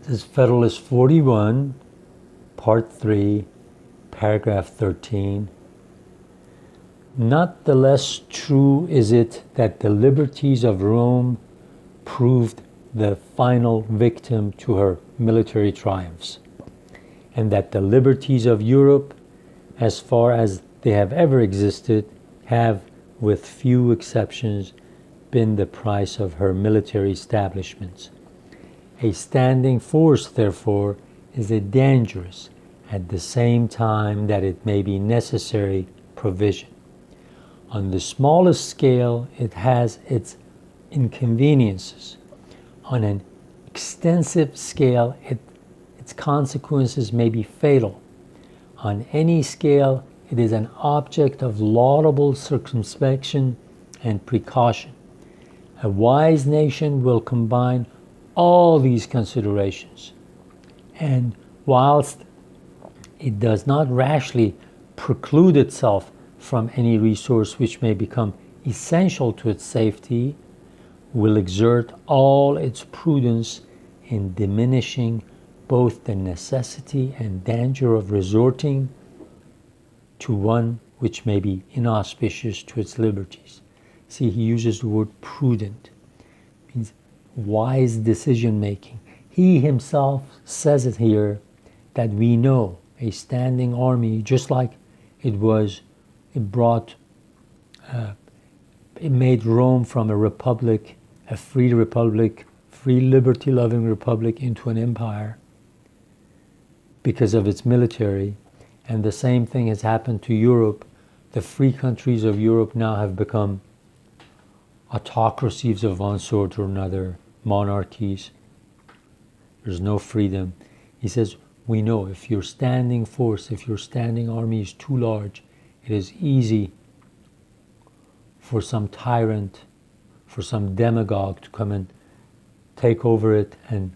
This is Federalist 41, Part 3, Paragraph 13. Not the less true is it that the liberties of Rome proved the final victim to her military triumphs, and that the liberties of Europe, as far as they have ever existed, have, with few exceptions, been the price of her military establishments. A standing force, therefore, is a dangerous, at the same time that it may be necessary, provision. On the smallest scale, it has its inconveniences. On an extensive scale, its consequences may be fatal. On any scale, it is an object of laudable circumspection and precaution. A wise nation will combine all these considerations, and whilst it does not rashly preclude itself from any resource which may become essential to its safety, will exert all its prudence in diminishing both the necessity and danger of resorting to one which may be inauspicious to its liberties. See, he uses the word prudent. It means wise decision making. He himself says it here that we know a standing army, just like it made Rome from a republic, a free liberty-loving republic, into an empire because of its military. And the same thing has happened to Europe. The free countries of Europe now have become autocracies of one sort or another, monarchies. There's no freedom. He says, we know if your standing force, if your standing army is too large, it is easy for some tyrant, for some demagogue to come and take over it and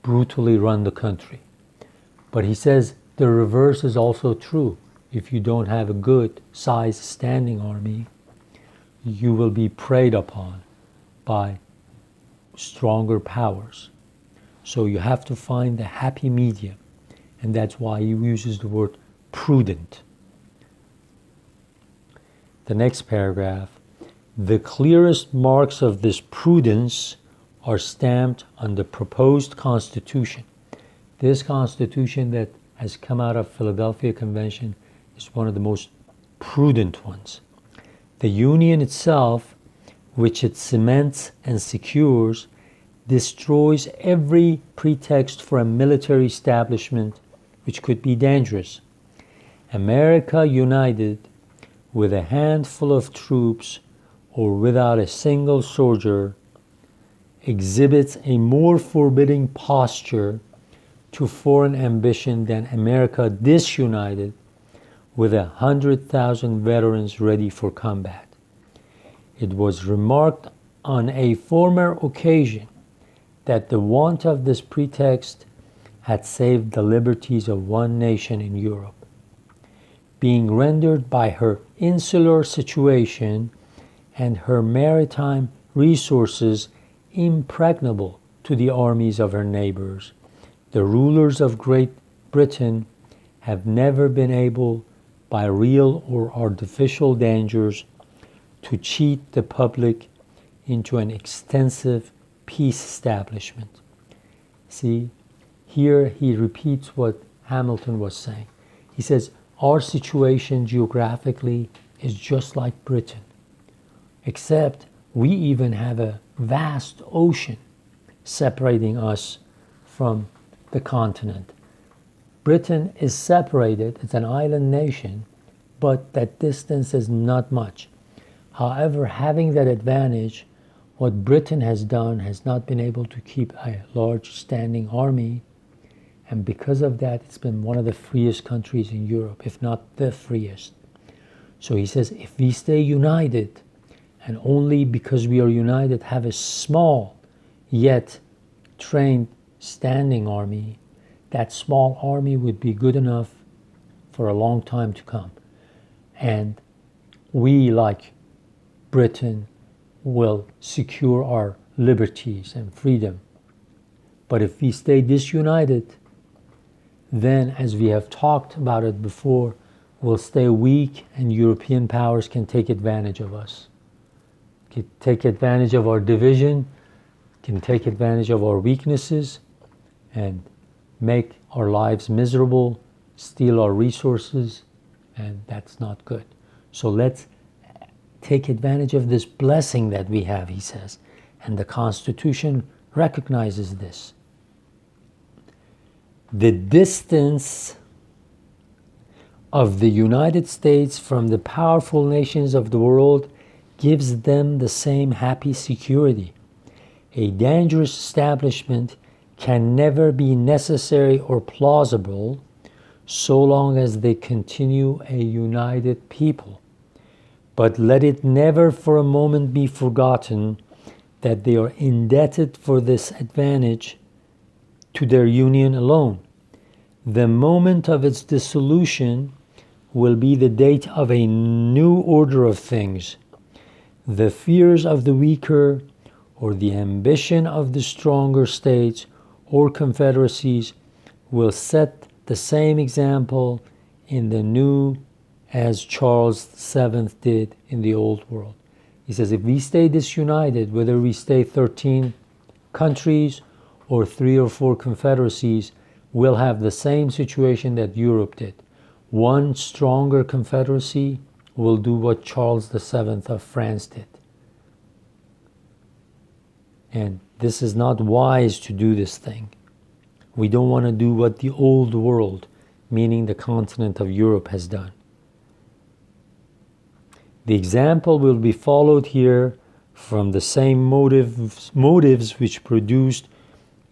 brutally run the country. But he says the reverse is also true. If you don't have a good sized standing army, you will be preyed upon by stronger powers. So you have to find the happy medium, and that's why he uses the word prudent. The next paragraph, the clearest marks of this prudence are stamped on the proposed Constitution. This Constitution that has come out of Philadelphia Convention is one of the most prudent ones. The Union itself, which it cements and secures, destroys every pretext for a military establishment which could be dangerous. America united, with a handful of troops or without a single soldier, exhibits a more forbidding posture to foreign ambition than America disunited, with 100,000 veterans ready for combat. It was remarked on a former occasion that the want of this pretext had saved the liberties of one nation in Europe, being rendered by her insular situation and her maritime resources impregnable to the armies of her neighbors. The rulers of Great Britain have never been able, by real or artificial dangers, to cheat the public into an extensive peace establishment. See, here he repeats what Hamilton was saying. He says, our situation geographically is just like Britain, except we even have a vast ocean separating us from the continent. Britain is separated, it's an island nation, but that distance is not much. However, having that advantage, what Britain has done has not been able to keep a large standing army, and because of that, it's been one of the freest countries in Europe, if not the freest. So he says, if we stay united, and only because we are united have a small yet trained standing army, that small army would be good enough for a long time to come. And we, like Britain, will secure our liberties and freedom. But if we stay disunited, then, as we have talked about it before, we'll stay weak and European powers can take advantage of us. Can take advantage of our division, can take advantage of our weaknesses, and make our lives miserable, steal our resources, and that's not good. So let's take advantage of this blessing that we have, he says, and the Constitution recognizes this. The distance of the United States from the powerful nations of the world gives them the same happy security. A dangerous establishment can never be necessary or plausible so long as they continue a united people. But let it never for a moment be forgotten that they are indebted for this advantage to their union alone. The moment of its dissolution will be the date of a new order of things. The fears of the weaker or the ambition of the stronger states or confederacies will set the same example in the new as Charles VII did in the old world. He says if we stay disunited, whether we stay 13 countries or 3 or 4 confederacies, we'll have the same situation that Europe did. One stronger confederacy will do what Charles VII of France did. And this is not wise to do this thing. We don't want to do what the old world, meaning the continent of Europe, has done. The example will be followed here from the same motives which produced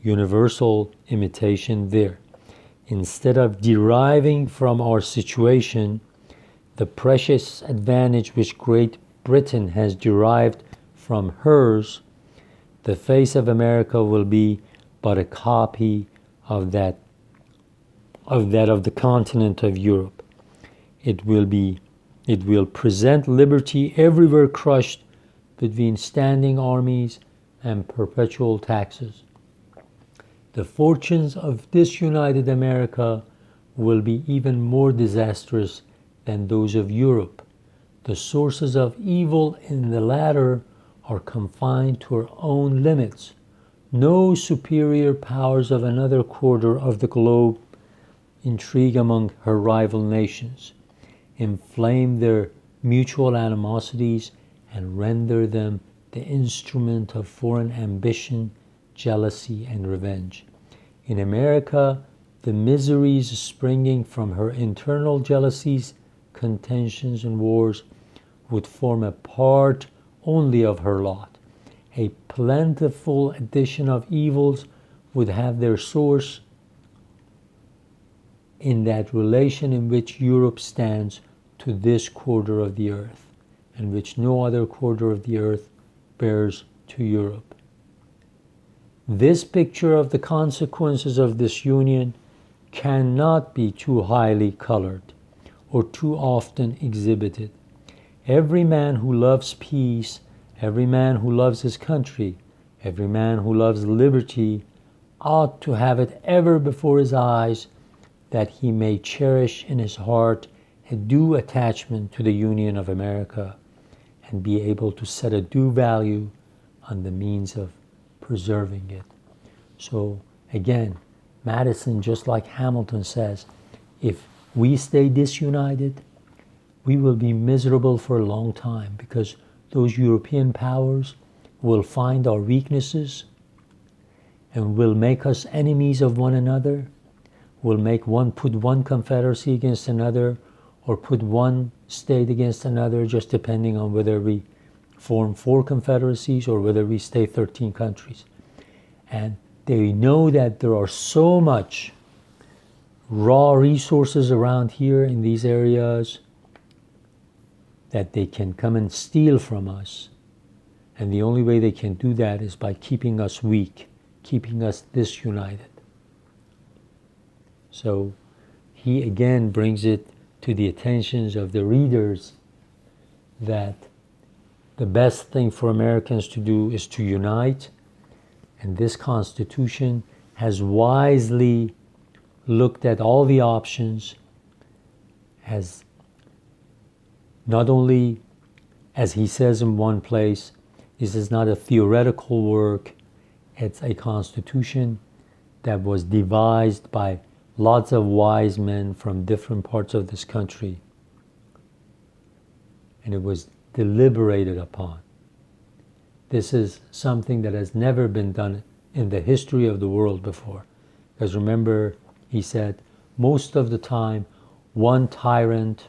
universal imitation there. Instead of deriving from our situation the precious advantage which Great Britain has derived from hers, the face of America will be but a copy of that of the continent of Europe. It will present liberty everywhere crushed between standing armies and perpetual taxes. The fortunes of disunited America will be even more disastrous than those of Europe. The sources of evil in the latter are confined to our own limits. No superior powers of another quarter of the globe intrigue among her rival nations, inflame their mutual animosities, and render them the instrument of foreign ambition, jealousy, and revenge. In America, the miseries springing from her internal jealousies, contentions, and wars would form a part only of her lot. A plentiful addition of evils would have their source in that relation in which Europe stands to this quarter of the earth, and which no other quarter of the earth bears to Europe. This picture of the consequences of this union cannot be too highly colored or too often exhibited. Every man who loves peace, every man who loves his country, every man who loves liberty ought to have it ever before his eyes that he may cherish in his heart a due attachment to the Union of America and be able to set a due value on the means of preserving it. So again, Madison, just like Hamilton, says, if we stay disunited, we will be miserable for a long time because those European powers will find our weaknesses and will make us enemies of one another, will put one confederacy against another, or put one state against another, just depending on whether we form 4 confederacies or whether we stay 13 countries. And they know that there are so much raw resources around here in these areas that they can come and steal from us. And the only way they can do that is by keeping us weak, keeping us disunited. So he again brings it to the attentions of the readers that the best thing for Americans to do is to unite, and this Constitution has wisely looked at all the options, has not only, as he says in one place, this is not a theoretical work, it's a constitution that was devised by lots of wise men from different parts of this country, and it was deliberated upon. This is something that has never been done in the history of the world before. Because remember, he said, most of the time, one tyrant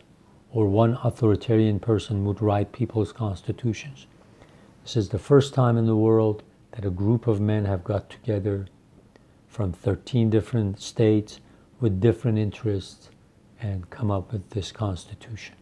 or one authoritarian person would write people's constitutions. This is the first time in the world that a group of men have got together from 13 different states with different interests and come up with this constitution.